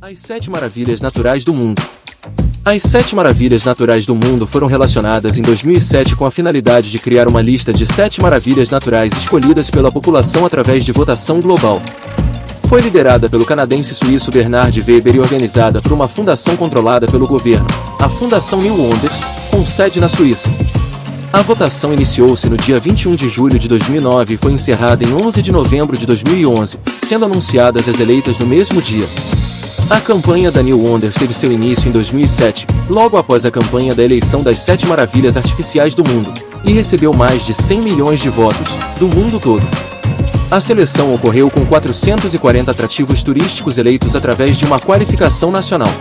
As 7 Maravilhas Naturais do Mundo. As 7 Maravilhas Naturais do Mundo foram relacionadas em 2007 com a finalidade de criar uma lista de 7 maravilhas naturais escolhidas pela população através de votação global. Foi liderada pelo canadense-suíço Bernard Weber e organizada por uma fundação controlada pelo governo, a Fundação New Wonders, com sede na Suíça. A votação iniciou-se no dia 21 de julho de 2009 e foi encerrada em 11 de novembro de 2011, sendo anunciadas as eleitas no mesmo dia. A campanha da New Wonders teve seu início em 2007, logo após a campanha da eleição das 7 maravilhas artificiais do mundo, e recebeu mais de 100 milhões de votos, do mundo todo. A seleção ocorreu com 440 atrativos turísticos eleitos através de uma qualificação nacional.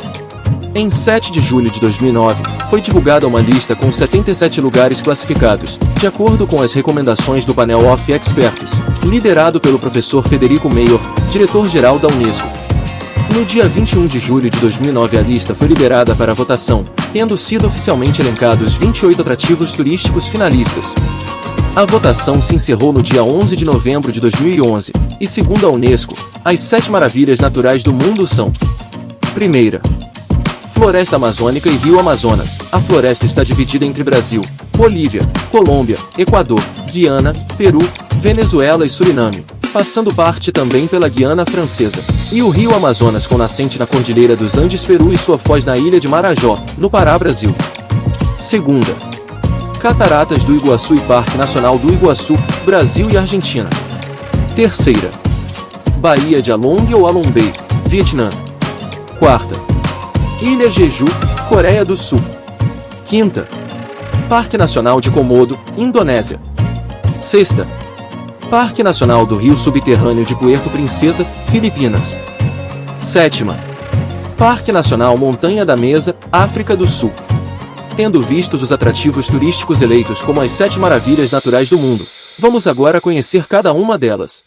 Em 7 de julho de 2009, foi divulgada uma lista com 77 lugares classificados, de acordo com as recomendações do Panel of Experts, liderado pelo professor Federico Mayor, diretor-geral da Unesco. No dia 21 de julho de 2009 a lista foi liberada para votação, tendo sido oficialmente elencados 28 atrativos turísticos finalistas. A votação se encerrou no dia 11 de novembro de 2011, e segundo a Unesco, as 7 maravilhas naturais do mundo são: primeira, Floresta Amazônica e Rio Amazonas. A floresta está dividida entre Brasil, Bolívia, Colômbia, Equador, Guiana, Peru, Venezuela e Suriname, passando parte também pela Guiana Francesa, e o Rio Amazonas com nascente na Cordilheira dos Andes, Peru e sua foz na ilha de Marajó, no Pará, Brasil. Segunda, Cataratas do Iguaçu e Parque Nacional do Iguaçu, Brasil e Argentina. Terceira, Baía de Along ou Along-Bay, Vietnã. Quarta, Ilha Jeju, Coreia do Sul. Quinta, Parque Nacional de Komodo, Indonésia. Sexta, Parque Nacional do Rio Subterrâneo de Puerto Princesa, Filipinas. Sétima, Parque Nacional Montanha da Mesa, África do Sul. Tendo vistos os atrativos turísticos eleitos como as 7 maravilhas naturais do mundo, vamos agora conhecer cada uma delas.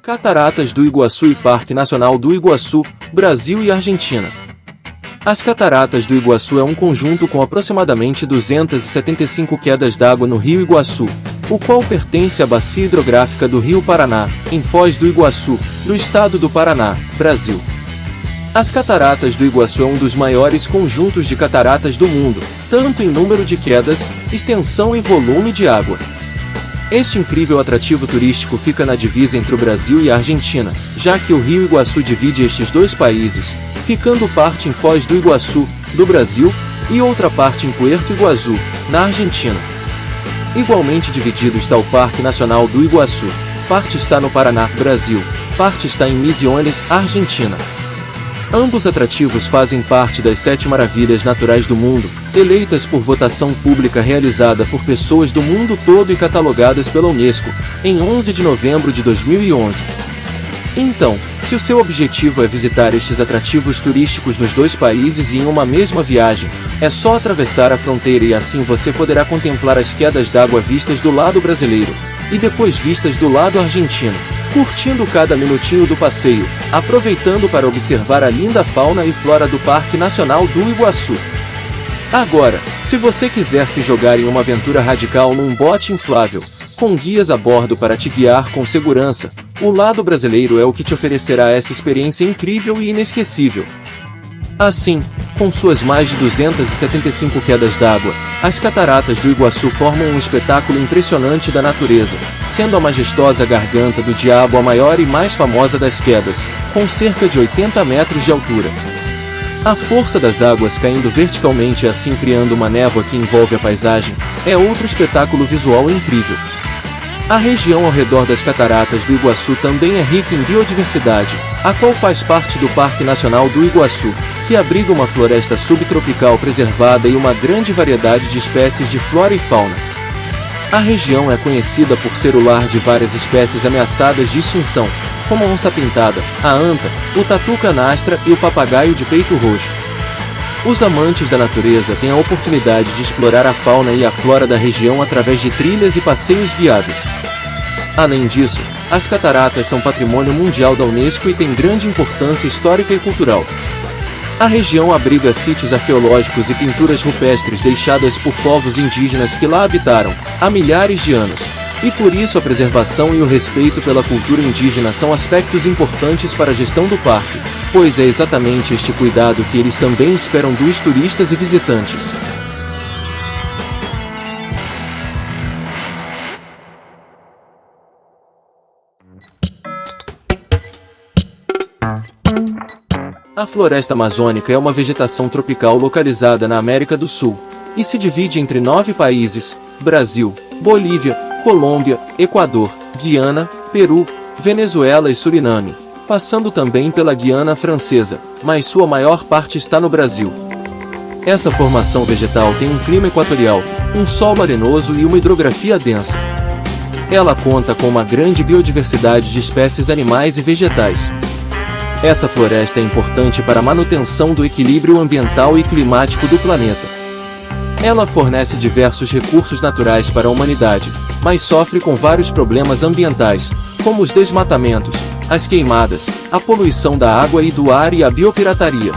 Cataratas do Iguaçu e Parque Nacional do Iguaçu, Brasil e Argentina. As Cataratas do Iguaçu é um conjunto com aproximadamente 275 quedas d'água no Rio Iguaçu, o qual pertence à bacia hidrográfica do Rio Paraná, em Foz do Iguaçu, no estado do Paraná, Brasil. As Cataratas do Iguaçu é um dos maiores conjuntos de cataratas do mundo, tanto em número de quedas, extensão e volume de água. Este incrível atrativo turístico fica na divisa entre o Brasil e a Argentina, já que o Rio Iguaçu divide estes dois países, ficando parte em Foz do Iguaçu, do Brasil, e outra parte em Puerto Iguaçu, na Argentina. Igualmente dividido está o Parque Nacional do Iguaçu, parte está no Paraná, Brasil, parte está em Misiones, Argentina. Ambos atrativos fazem parte das 7 maravilhas naturais do mundo, eleitas por votação pública realizada por pessoas do mundo todo e catalogadas pela Unesco, em 11 de novembro de 2011. Então, se o seu objetivo é visitar estes atrativos turísticos nos dois países e em uma mesma viagem, é só atravessar a fronteira e assim você poderá contemplar as quedas d'água vistas do lado brasileiro, e depois vistas do lado argentino, curtindo cada minutinho do passeio, aproveitando para observar a linda fauna e flora do Parque Nacional do Iguaçu. Agora, se você quiser se jogar em uma aventura radical num bote inflável, com guias a bordo para te guiar com segurança, o lado brasileiro é o que te oferecerá essa experiência incrível e inesquecível. Assim, com suas mais de 275 quedas d'água, as Cataratas do Iguaçu formam um espetáculo impressionante da natureza, sendo a majestosa Garganta do Diabo a maior e mais famosa das quedas, com cerca de 80 metros de altura. A força das águas caindo verticalmente e assim criando uma névoa que envolve a paisagem, é outro espetáculo visual incrível. A região ao redor das Cataratas do Iguaçu também é rica em biodiversidade, a qual faz parte do Parque Nacional do Iguaçu, que abriga uma floresta subtropical preservada e uma grande variedade de espécies de flora e fauna. A região é conhecida por ser o lar de várias espécies ameaçadas de extinção, como a onça-pintada, a anta, o tatu canastra e o papagaio de peito roxo. Os amantes da natureza têm a oportunidade de explorar a fauna e a flora da região através de trilhas e passeios guiados. Além disso, as cataratas são patrimônio mundial da Unesco e têm grande importância histórica e cultural. A região abriga sítios arqueológicos e pinturas rupestres deixadas por povos indígenas que lá habitaram há milhares de anos, E por isso a preservação e o respeito pela cultura indígena são aspectos importantes para a gestão do parque, pois é exatamente este cuidado que eles também esperam dos turistas e visitantes. A floresta amazônica é uma vegetação tropical localizada na América do Sul, e se divide entre 9 países: Brasil, Bolívia, Colômbia, Equador, Guiana, Peru, Venezuela e Suriname, passando também pela Guiana Francesa, mas sua maior parte está no Brasil. Essa formação vegetal tem um clima equatorial, um solo arenoso e uma hidrografia densa. Ela conta com uma grande biodiversidade de espécies animais e vegetais. Essa floresta é importante para a manutenção do equilíbrio ambiental e climático do planeta. Ela fornece diversos recursos naturais para a humanidade, mas sofre com vários problemas ambientais, como os desmatamentos, as queimadas, a poluição da água e do ar e a biopirataria.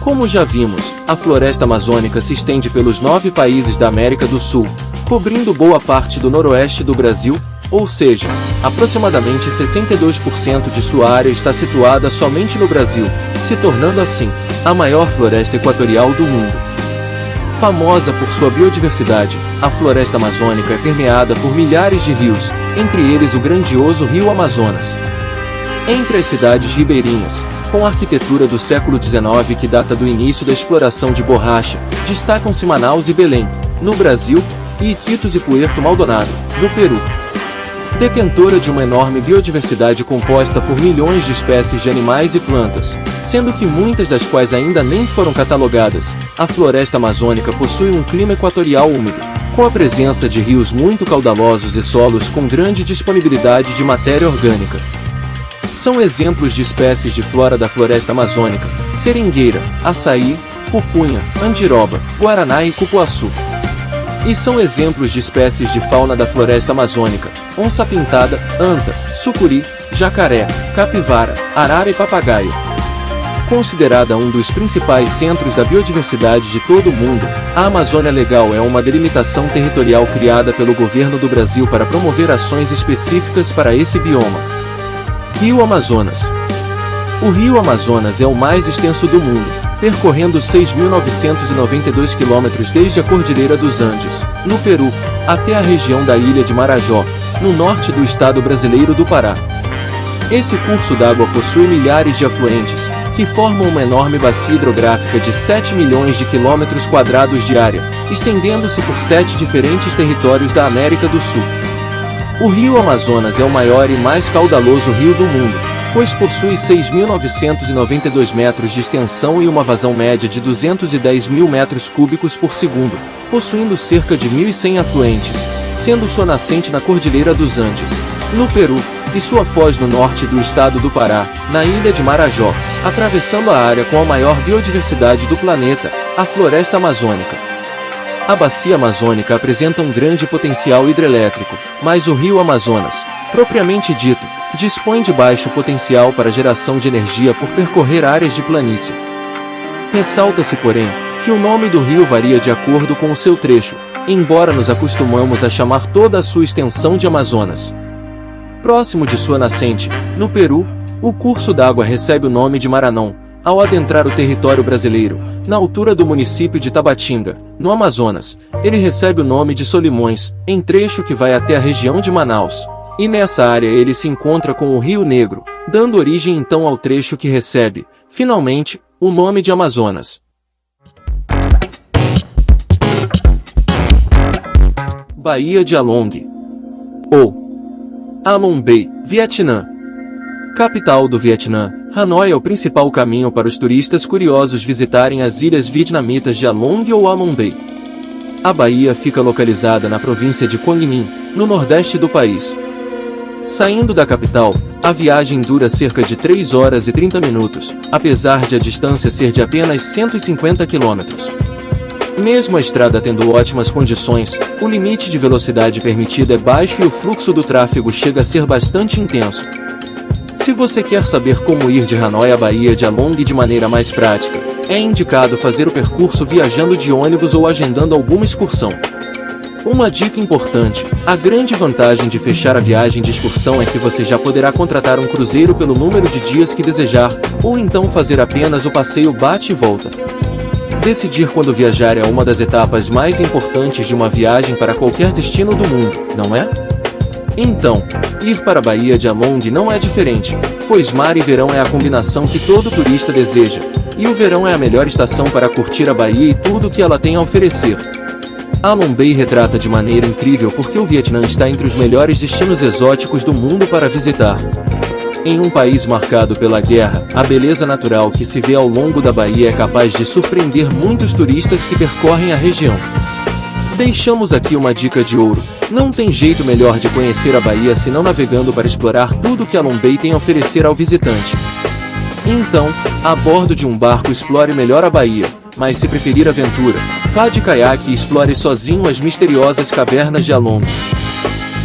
Como já vimos, a floresta amazônica se estende pelos 9 países da América do Sul, cobrindo boa parte do noroeste do Brasil, ou seja, aproximadamente 62% de sua área está situada somente no Brasil, se tornando assim, a maior floresta equatorial do mundo. Famosa por sua biodiversidade, a floresta amazônica é permeada por milhares de rios, entre eles o grandioso Rio Amazonas. Entre as cidades ribeirinhas, com a arquitetura do século XIX que data do início da exploração de borracha, destacam-se Manaus e Belém, no Brasil, e Iquitos e Puerto Maldonado, no Peru. Detentora de uma enorme biodiversidade composta por milhões de espécies de animais e plantas, sendo que muitas das quais ainda nem foram catalogadas, a floresta amazônica possui um clima equatorial úmido, com a presença de rios muito caudalosos e solos com grande disponibilidade de matéria orgânica. São exemplos de espécies de flora da floresta amazônica: seringueira, açaí, pupunha, andiroba, guaraná e cupuaçu. E são exemplos de espécies de fauna da floresta amazônica: onça-pintada, anta, sucuri, jacaré, capivara, arara e papagaio. Considerada um dos principais centros da biodiversidade de todo o mundo, a Amazônia Legal é uma delimitação territorial criada pelo governo do Brasil para promover ações específicas para esse bioma. Rio Amazonas. O Rio Amazonas é o mais extenso do mundo, percorrendo 6.992 quilômetros desde a Cordilheira dos Andes, no Peru, até a região da ilha de Marajó, no norte do estado brasileiro do Pará. Esse curso d'água possui milhares de afluentes, que formam uma enorme bacia hidrográfica de 7 milhões de quilômetros quadrados de área, estendendo-se por 7 diferentes territórios da América do Sul. O Rio Amazonas é o maior e mais caudaloso rio do mundo, pois possui 6.992 metros de extensão e uma vazão média de 210 mil metros cúbicos por segundo, possuindo cerca de 1.100 afluentes, sendo sua nascente na Cordilheira dos Andes, no Peru, e sua foz no norte do estado do Pará, na ilha de Marajó, atravessando a área com a maior biodiversidade do planeta, a floresta amazônica. A bacia amazônica apresenta um grande potencial hidrelétrico, mas o rio Amazonas, propriamente dito, dispõe de baixo potencial para geração de energia por percorrer áreas de planície. Ressalta-se, porém, que o nome do rio varia de acordo com o seu trecho, embora nos acostumamos a chamar toda a sua extensão de Amazonas. Próximo de sua nascente, no Peru, o curso d'água recebe o nome de Maranon, ao adentrar o território brasileiro, na altura do município de Tabatinga, no Amazonas, ele recebe o nome de Solimões, em trecho que vai até a região de Manaus. E nessa área ele se encontra com o Rio Negro, dando origem então ao trecho que recebe, finalmente, o nome de Amazonas. Baía de Along, ou Amon Bay, Vietnã. Capital do Vietnã, Hanoi é o principal caminho para os turistas curiosos visitarem as ilhas vietnamitas de Along ou Amon Bay. A baía fica localizada na província de Quang Ninh, no nordeste do país. Saindo da capital, a viagem dura cerca de 3 horas e 30 minutos, apesar de a distância ser de apenas 150 quilômetros. Mesmo a estrada tendo ótimas condições, o limite de velocidade permitido é baixo e o fluxo do tráfego chega a ser bastante intenso. Se você quer saber como ir de Hanoi à Baía de Along de maneira mais prática, é indicado fazer o percurso viajando de ônibus ou agendando alguma excursão. Uma dica importante: a grande vantagem de fechar a viagem de excursão é que você já poderá contratar um cruzeiro pelo número de dias que desejar, ou então fazer apenas o passeio bate e volta. Decidir quando viajar é uma das etapas mais importantes de uma viagem para qualquer destino do mundo, não é? Então, ir para a Baía de Along não é diferente, pois mar e verão é a combinação que todo turista deseja, e o verão é a melhor estação para curtir a Baía e tudo o que ela tem a oferecer. Halong Bay retrata de maneira incrível porque o Vietnã está entre os melhores destinos exóticos do mundo para visitar. Em um país marcado pela guerra, a beleza natural que se vê ao longo da baía é capaz de surpreender muitos turistas que percorrem a região. Deixamos aqui uma dica de ouro: não tem jeito melhor de conhecer a Baía senão navegando para explorar tudo que Halong Bay tem a oferecer ao visitante. Então, a bordo de um barco explore melhor a Baía, mas se preferir aventura, vá de caiaque e explore sozinho as misteriosas cavernas de Halong.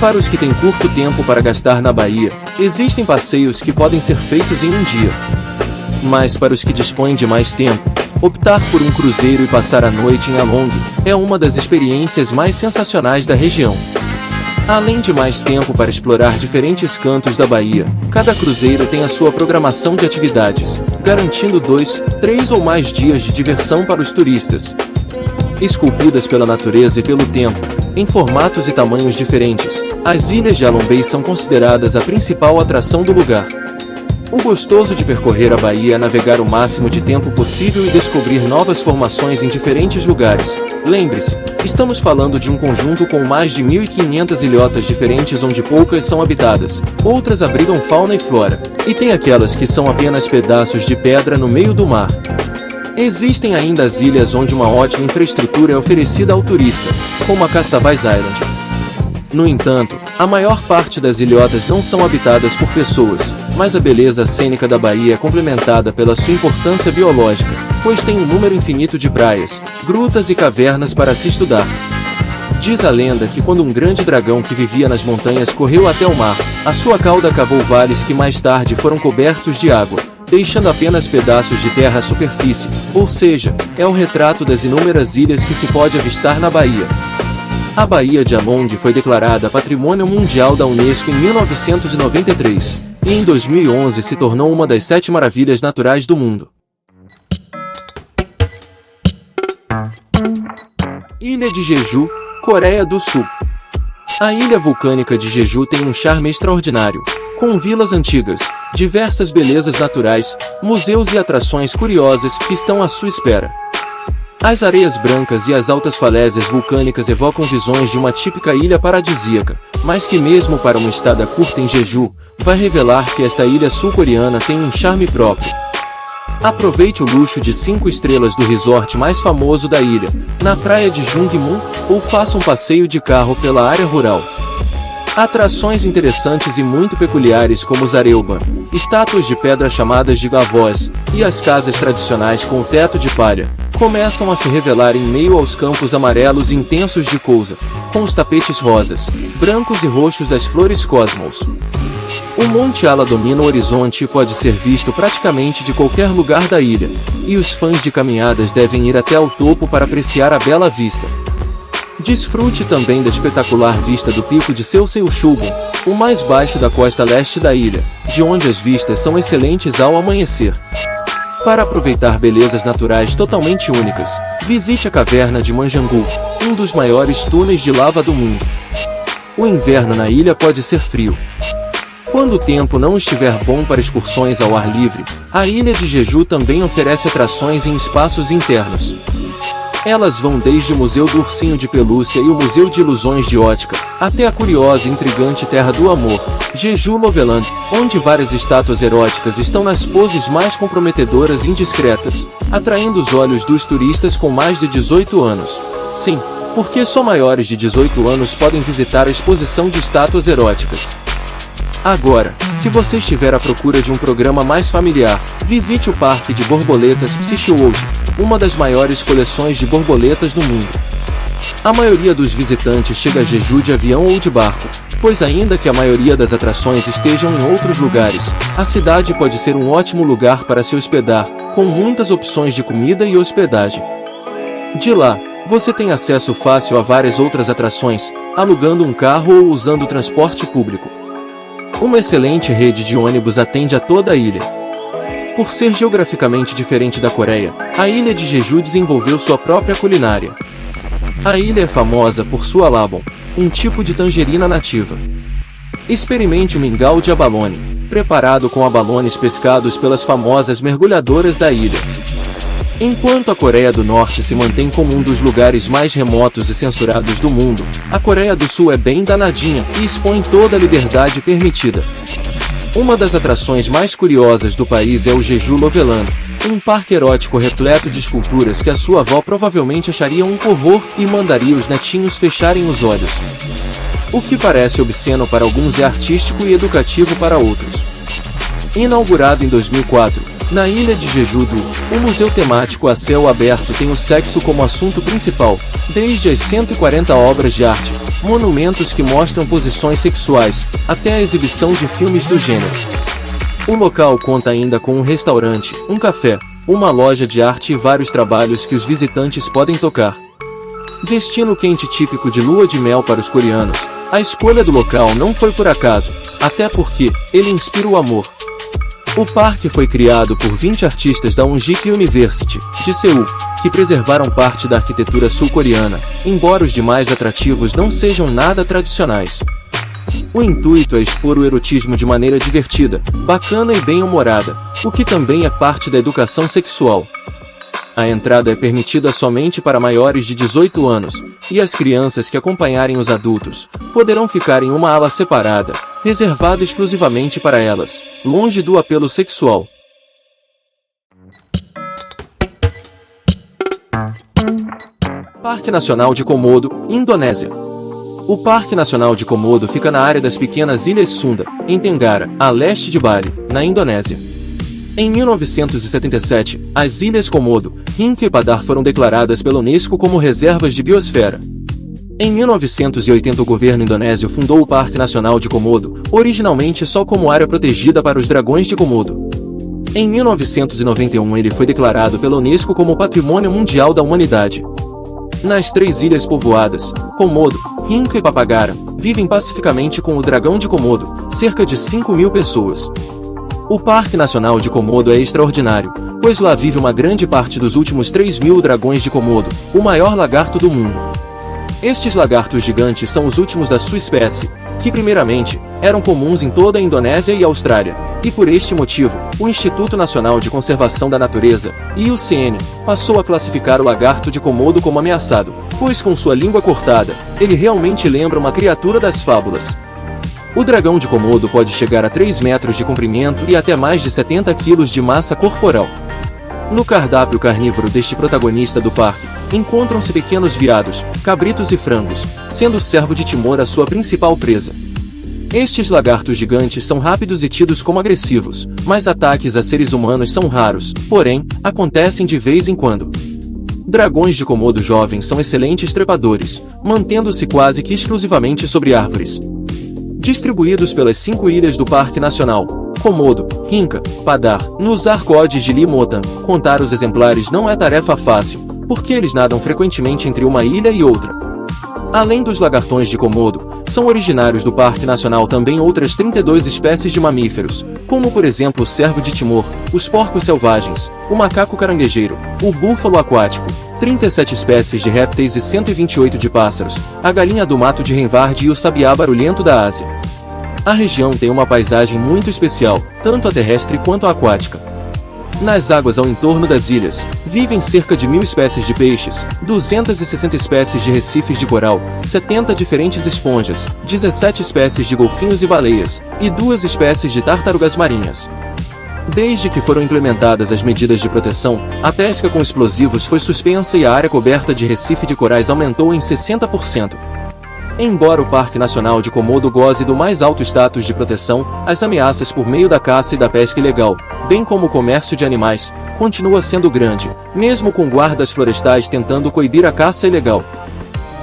Para os que têm curto tempo para gastar na Baía, existem passeios que podem ser feitos em um dia. Mas para os que dispõem de mais tempo, optar por um cruzeiro e passar a noite em Halong é uma das experiências mais sensacionais da região. Além de mais tempo para explorar diferentes cantos da Baía, cada cruzeiro tem a sua programação de atividades, garantindo 2, 3 ou mais dias de diversão para os turistas. Esculpidas pela natureza e pelo tempo, em formatos e tamanhos diferentes, as ilhas de Halong Bay são consideradas a principal atração do lugar. O gostoso de percorrer a Baía é navegar o máximo de tempo possível e descobrir novas formações em diferentes lugares. Lembre-se, estamos falando de um conjunto com mais de 1.500 ilhotas diferentes onde poucas são habitadas, outras abrigam fauna e flora, e tem aquelas que são apenas pedaços de pedra no meio do mar. Existem ainda as ilhas onde uma ótima infraestrutura é oferecida ao turista, como a Castaways Island. No entanto, a maior parte das ilhotas não são habitadas por pessoas, mas a beleza cênica da Baía é complementada pela sua importância biológica, pois tem um número infinito de praias, grutas e cavernas para se estudar. Diz a lenda que quando um grande dragão que vivia nas montanhas correu até o mar, a sua cauda cavou vales que mais tarde foram cobertos de água, deixando apenas pedaços de terra à superfície, ou seja, é o retrato das inúmeras ilhas que se pode avistar na Baía. A Baía de Halong foi declarada Patrimônio Mundial da Unesco em 1993, e em 2011 se tornou uma das 7 maravilhas naturais do mundo. Ilha de Jeju, Coreia do Sul. A ilha vulcânica de Jeju tem um charme extraordinário, com vilas antigas, diversas belezas naturais, museus e atrações curiosas que estão à sua espera. As areias brancas e as altas falésias vulcânicas evocam visões de uma típica ilha paradisíaca, mas que mesmo para uma estada curta em Jeju, vai revelar que esta ilha sul-coreana tem um charme próprio. Aproveite o luxo de 5 estrelas do resort mais famoso da ilha, na praia de Jungmun, ou faça um passeio de carro pela área rural. Atrações interessantes e muito peculiares como os areoban, estátuas de pedra chamadas de gavós, e as casas tradicionais com o teto de palha, começam a se revelar em meio aos campos amarelos intensos de cousa, com os tapetes rosas, brancos e roxos das flores cosmos. O Monte Ala domina o horizonte e pode ser visto praticamente de qualquer lugar da ilha, e os fãs de caminhadas devem ir até ao topo para apreciar a bela vista. Desfrute também da espetacular vista do pico de Seoseulchulbon, o mais baixo da costa leste da ilha, de onde as vistas são excelentes ao amanhecer. Para aproveitar belezas naturais totalmente únicas, visite a caverna de Manjangu, um dos maiores túneis de lava do mundo. O inverno na ilha pode ser frio. Quando o tempo não estiver bom para excursões ao ar livre, a ilha de Jeju também oferece atrações em espaços internos. Elas vão desde o Museu do Ursinho de Pelúcia e o Museu de Ilusões de Ótica, até a curiosa e intrigante Terra do Amor, Jeju Loveland, onde várias estátuas eróticas estão nas poses mais comprometedoras e indiscretas, atraindo os olhos dos turistas com mais de 18 anos. Sim, porque só maiores de 18 anos podem visitar a exposição de estátuas eróticas. Agora, se você estiver à procura de um programa mais familiar, visite o Parque de Borboletas Psycheworld, uma das maiores coleções de borboletas do mundo. A maioria dos visitantes chega a Jeju de avião ou de barco, pois ainda que a maioria das atrações estejam em outros lugares, a cidade pode ser um ótimo lugar para se hospedar, com muitas opções de comida e hospedagem. De lá, Você tem acesso fácil a várias outras atrações, alugando um carro ou usando o transporte público. Uma excelente rede de ônibus atende a toda a ilha. Por ser geograficamente diferente da Coreia, a ilha de Jeju desenvolveu sua própria culinária. A ilha é famosa por sua labon, um tipo de tangerina nativa. Experimente o mingau de abalone, preparado com abalones pescados pelas famosas mergulhadoras da ilha. Enquanto a Coreia do Norte se mantém como um dos lugares mais remotos e censurados do mundo, a Coreia do Sul é bem danadinha e expõe toda a liberdade permitida. Uma das atrações mais curiosas do país é o Jeju Loveland, um parque erótico repleto de esculturas que a sua avó provavelmente acharia um horror e mandaria os netinhos fecharem os olhos. O que parece obsceno para alguns é artístico e educativo para outros. Inaugurado em 2004, na ilha de Jeju-do, o museu temático a céu aberto tem o sexo como assunto principal, desde as 140 obras de arte, monumentos que mostram posições sexuais, até a exibição de filmes do gênero. O local conta ainda com um restaurante, um café, uma loja de arte e vários trabalhos que os visitantes podem tocar. Destino quente típico de lua de mel para os coreanos, a escolha do local não foi por acaso, até porque ele inspira o amor. O parque foi criado por 20 artistas da Unjik University, de Seul, que preservaram parte da arquitetura sul-coreana, embora os demais atrativos não sejam nada tradicionais. O intuito é expor o erotismo de maneira divertida, bacana e bem-humorada, o que também é parte da educação sexual. A entrada é permitida somente para maiores de 18 anos, e as crianças que acompanharem os adultos poderão ficar em uma ala separada, reservada exclusivamente para elas, longe do apelo sexual. Parque Nacional de Komodo, Indonésia. O Parque Nacional de Komodo fica na área das pequenas Ilhas Sunda, em Tenggara, a leste de Bali, na Indonésia. Em 1977, as Ilhas Komodo, Hinca e Padar foram declaradas pela Unesco como reservas de biosfera. Em 1980 o governo indonésio fundou o Parque Nacional de Komodo, originalmente só como área protegida para os dragões de Komodo. Em 1991 ele foi declarado pela Unesco como Patrimônio Mundial da Humanidade. Nas 3 ilhas povoadas, Komodo, Hinca e Papagara, vivem pacificamente com o dragão de Komodo, cerca de 5.000 pessoas. O Parque Nacional de Komodo é extraordinário, pois lá vive uma grande parte dos últimos 3.000 dragões de Komodo, o maior lagarto do mundo. Estes lagartos gigantes são os últimos da sua espécie, que primeiramente, eram comuns em toda a Indonésia e Austrália, e por este motivo, o Instituto Nacional de Conservação da Natureza, IUCN, passou a classificar o lagarto de Komodo como ameaçado, pois com sua língua cortada, ele realmente lembra uma criatura das fábulas. O dragão de Komodo pode chegar a 3 metros de comprimento e até mais de 70 quilos de massa corporal. No cardápio carnívoro deste protagonista do parque, encontram-se pequenos veados, cabritos e frangos, sendo o cervo de Timor a sua principal presa. Estes lagartos gigantes são rápidos e tidos como agressivos, mas ataques a seres humanos são raros, porém, acontecem de vez em quando. Dragões de Komodo jovens são excelentes trepadores, mantendo-se quase que exclusivamente sobre árvores. Distribuídos pelas 5 ilhas do Parque Nacional, Komodo, Hinca, Padar, nos Arcodes de Limotan, contar os exemplares não é tarefa fácil, porque eles nadam frequentemente entre uma ilha e outra. Além dos lagartões de Komodo, são originários do Parque Nacional também outras 32 espécies de mamíferos, como por exemplo o cervo de Timor, os porcos selvagens, o macaco caranguejeiro, o búfalo aquático, 37 espécies de répteis e 128 de pássaros, a galinha do mato de Renvard e o sabiá barulhento da Ásia. A região tem uma paisagem muito especial, tanto a terrestre quanto a aquática. Nas águas ao entorno das ilhas, vivem cerca de 1.000 espécies de peixes, 260 espécies de recifes de coral, 70 diferentes esponjas, 17 espécies de golfinhos e baleias, e 2 espécies de tartarugas marinhas. Desde que foram implementadas as medidas de proteção, a pesca com explosivos foi suspensa e a área coberta de recife de corais aumentou em 60%. Embora o Parque Nacional de Komodo goze do mais alto status de proteção, as ameaças por meio da caça e da pesca ilegal, bem como o comércio de animais, continua sendo grande, mesmo com guardas florestais tentando coibir a caça ilegal.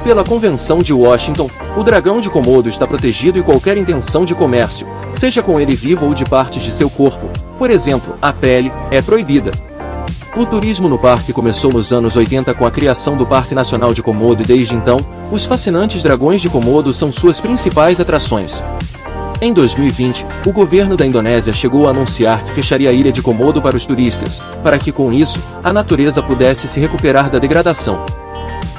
Pela Convenção de Washington, o dragão de Komodo está protegido e qualquer intenção de comércio, seja com ele vivo ou de partes de seu corpo, por exemplo, a pele, é proibida. O turismo no parque começou nos anos 80 com a criação do Parque Nacional de Komodo e desde então, os fascinantes dragões de Komodo são suas principais atrações. Em 2020, o governo da Indonésia chegou a anunciar que fecharia a ilha de Komodo para os turistas, para que com isso, a natureza pudesse se recuperar da degradação.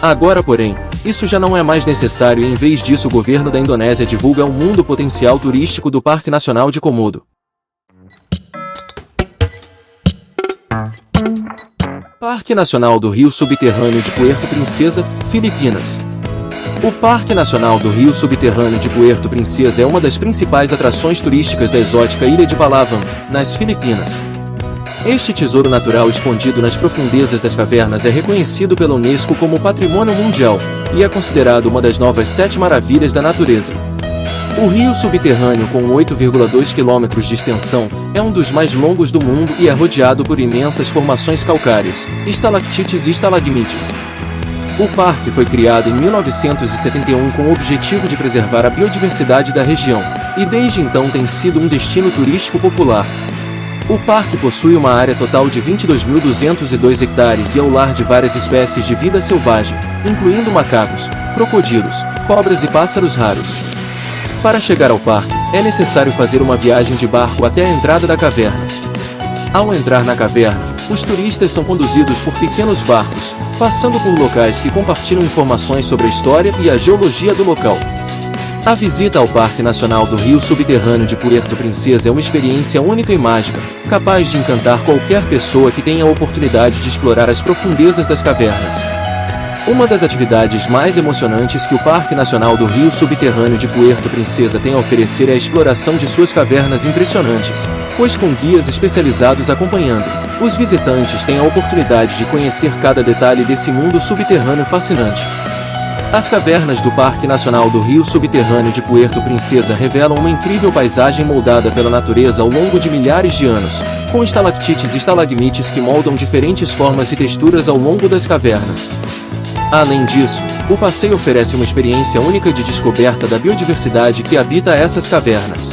Agora, porém, isso já não é mais necessário e em vez disso o governo da Indonésia divulga ao mundo o potencial turístico do Parque Nacional de Komodo. Parque Nacional do Rio Subterrâneo de Puerto Princesa, Filipinas. O Parque Nacional do Rio Subterrâneo de Puerto Princesa é uma das principais atrações turísticas da exótica ilha de Palawan, nas Filipinas. Este tesouro natural escondido nas profundezas das cavernas é reconhecido pela Unesco como Patrimônio Mundial, e é considerado uma das novas 7 maravilhas da natureza. O rio subterrâneo, com 8,2 km de extensão, é um dos mais longos do mundo e é rodeado por imensas formações calcárias, estalactites e estalagmites. O parque foi criado em 1971 com o objetivo de preservar a biodiversidade da região, e desde então tem sido um destino turístico popular. O parque possui uma área total de 22.202 hectares e é o lar de várias espécies de vida selvagem, incluindo macacos, crocodilos, cobras e pássaros raros. Para chegar ao parque, é necessário fazer uma viagem de barco até a entrada da caverna. Ao entrar na caverna, os turistas são conduzidos por pequenos barcos, passando por locais que compartilham informações sobre a história e a geologia do local. A visita ao Parque Nacional do Rio Subterrâneo de Puerto Princesa é uma experiência única e mágica, capaz de encantar qualquer pessoa que tenha a oportunidade de explorar as profundezas das cavernas. Uma das atividades mais emocionantes que o Parque Nacional do Rio Subterrâneo de Puerto Princesa tem a oferecer é a exploração de suas cavernas impressionantes, pois com guias especializados acompanhando, os visitantes têm a oportunidade de conhecer cada detalhe desse mundo subterrâneo fascinante. As cavernas do Parque Nacional do Rio Subterrâneo de Puerto Princesa revelam uma incrível paisagem moldada pela natureza ao longo de milhares de anos, com estalactites e estalagmites que moldam diferentes formas e texturas ao longo das cavernas. Além disso, o passeio oferece uma experiência única de descoberta da biodiversidade que habita essas cavernas.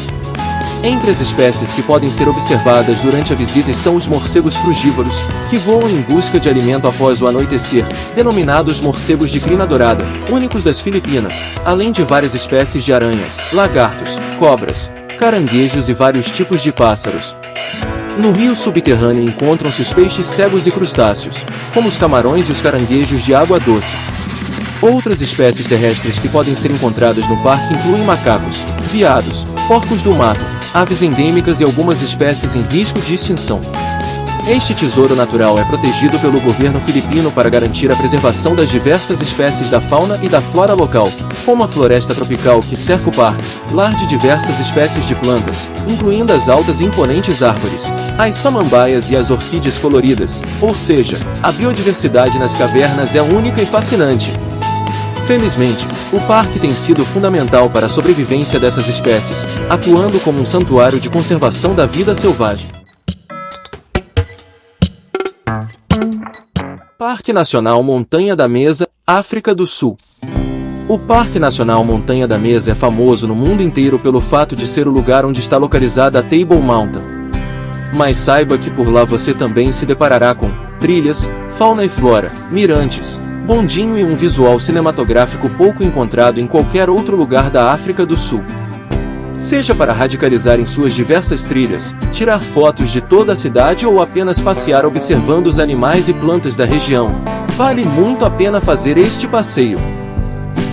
Entre as espécies que podem ser observadas durante a visita estão os morcegos frugívoros, que voam em busca de alimento após o anoitecer, denominados morcegos de crina dourada, únicos das Filipinas, além de várias espécies de aranhas, lagartos, cobras, caranguejos e vários tipos de pássaros. No rio subterrâneo encontram-se os peixes cegos e crustáceos, como os camarões e os caranguejos de água doce. Outras espécies terrestres que podem ser encontradas no parque incluem macacos, veados, porcos do mato, aves endêmicas e algumas espécies em risco de extinção. Este tesouro natural é protegido pelo governo filipino para garantir a preservação das diversas espécies da fauna e da flora local, como a floresta tropical que cerca o parque, lar de diversas espécies de plantas, incluindo as altas e imponentes árvores, as samambaias e as orquídeas coloridas, ou seja, a biodiversidade nas cavernas é única e fascinante. Felizmente, o parque tem sido fundamental para a sobrevivência dessas espécies, atuando como um santuário de conservação da vida selvagem. Parque Nacional Montanha da Mesa, África do Sul. O Parque Nacional Montanha da Mesa é famoso no mundo inteiro pelo fato de ser o lugar onde está localizada a Table Mountain. Mas saiba que por lá você também se deparará com trilhas, fauna e flora, mirantes, bondinho e um visual cinematográfico pouco encontrado em qualquer outro lugar da África do Sul. Seja para radicalizar em suas diversas trilhas, tirar fotos de toda a cidade ou apenas passear observando os animais e plantas da região, vale muito a pena fazer este passeio.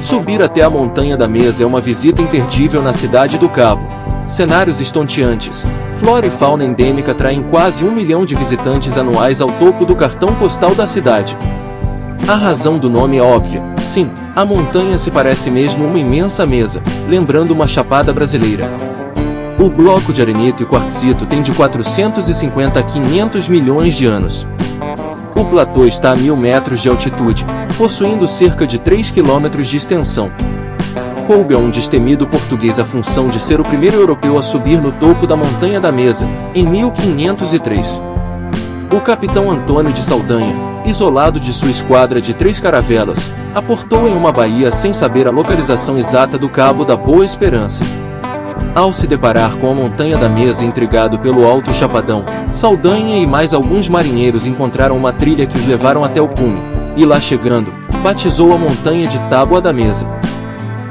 Subir até a Montanha da Mesa é uma visita imperdível na cidade do Cabo. Cenários estonteantes, flora e fauna endêmica atraem quase 1 milhão de visitantes anuais ao topo do cartão postal da cidade. A razão do nome é óbvia. Sim, a montanha se parece mesmo uma imensa mesa, lembrando uma chapada brasileira. O bloco de arenito e quartzito tem de 450 a 500 milhões de anos. O platô está a 1.000 metros de altitude, possuindo cerca de 3 quilômetros de extensão. Coube a um destemido português a função de ser o primeiro europeu a subir no topo da Montanha da Mesa, em 1503. O capitão Antônio de Saldanha, isolado de sua esquadra de 3 caravelas, aportou em uma baía sem saber a localização exata do Cabo da Boa Esperança. Ao se deparar com a Montanha da Mesa intrigado pelo Alto Chapadão, Saldanha e mais alguns marinheiros encontraram uma trilha que os levaram até o cume, e lá chegando, batizou a Montanha de Tábua da Mesa.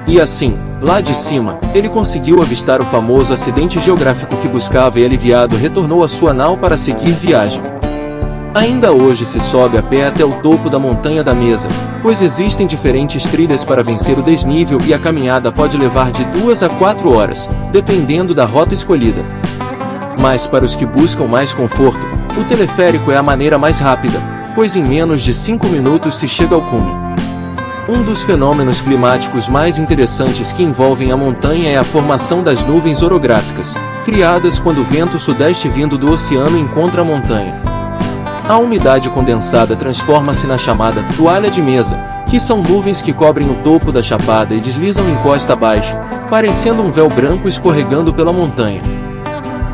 E assim, lá de cima, ele conseguiu avistar o famoso acidente geográfico que buscava e aliviado retornou à sua nau para seguir viagem. Ainda hoje se sobe a pé até o topo da Montanha da Mesa, pois existem diferentes trilhas para vencer o desnível e a caminhada pode levar de 2 a 4 horas, dependendo da rota escolhida. Mas para os que buscam mais conforto, o teleférico é a maneira mais rápida, pois em menos de 5 minutos se chega ao cume. Um dos fenômenos climáticos mais interessantes que envolvem a montanha é a formação das nuvens orográficas, criadas quando o vento sudeste vindo do oceano encontra a montanha. A umidade condensada transforma-se na chamada toalha de mesa, que são nuvens que cobrem o topo da chapada e deslizam encosta abaixo, parecendo um véu branco escorregando pela montanha.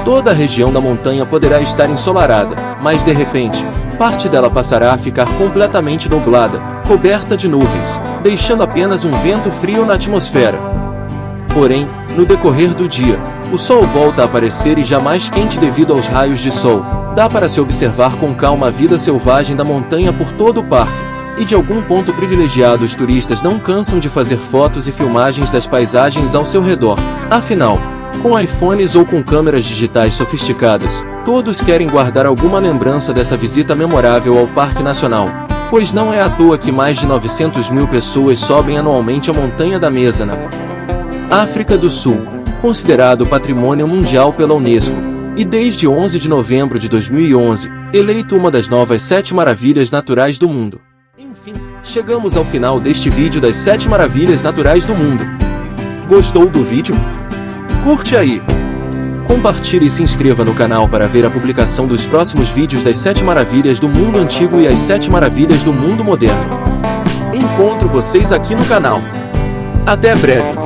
Toda a região da montanha poderá estar ensolarada, mas de repente, parte dela passará a ficar completamente nublada, coberta de nuvens, deixando apenas um vento frio na atmosfera. Porém, no decorrer do dia, o sol volta a aparecer e já mais quente devido aos raios de sol. Dá para se observar com calma a vida selvagem da montanha por todo o parque, e de algum ponto privilegiado os turistas não cansam de fazer fotos e filmagens das paisagens ao seu redor. Afinal, com iPhones ou com câmeras digitais sofisticadas, todos querem guardar alguma lembrança dessa visita memorável ao Parque Nacional, pois não é à toa que mais de 900 mil pessoas sobem anualmente a Montanha da Mesa na África do Sul, considerado Patrimônio Mundial pela Unesco. E desde 11 de novembro de 2011, eleito uma das novas 7 maravilhas naturais do mundo. Enfim, chegamos ao final deste vídeo das 7 maravilhas naturais do mundo. Gostou do vídeo? Curte aí! Compartilhe e se inscreva no canal para ver a publicação dos próximos vídeos das 7 maravilhas do mundo antigo e as 7 maravilhas do mundo moderno. Encontro vocês aqui no canal. Até breve!